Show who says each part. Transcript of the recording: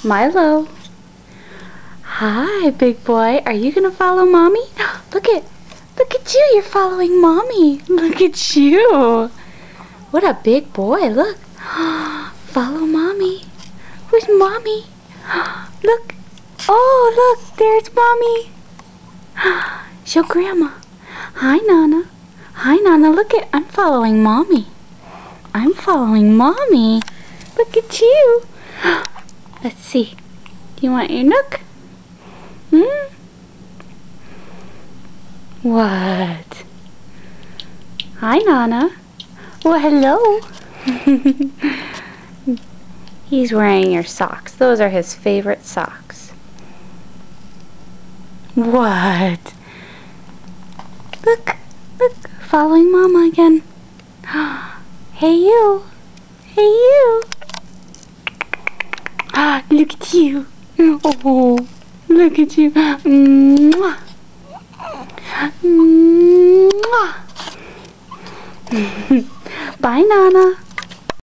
Speaker 1: Milo. Hi, big boy. Are you gonna follow mommy? Look at you. You're following mommy. Look at you. What a big boy. Look. Follow mommy. Where's mommy? Look. Oh, look. There's mommy. Show grandma. Hi, Nana. Hi, Nana. Look at, I'm following mommy. I'm following mommy. Look at you. Let's see. Do you want your nook? What? Hi, Nana. Well, hello. He's wearing your socks. Those are his favorite socks. What? Look. Following Mama again. Hey, you. Hey, you. Look at you. Oh, look at you. Mwah. Mwah. Bye, Nana.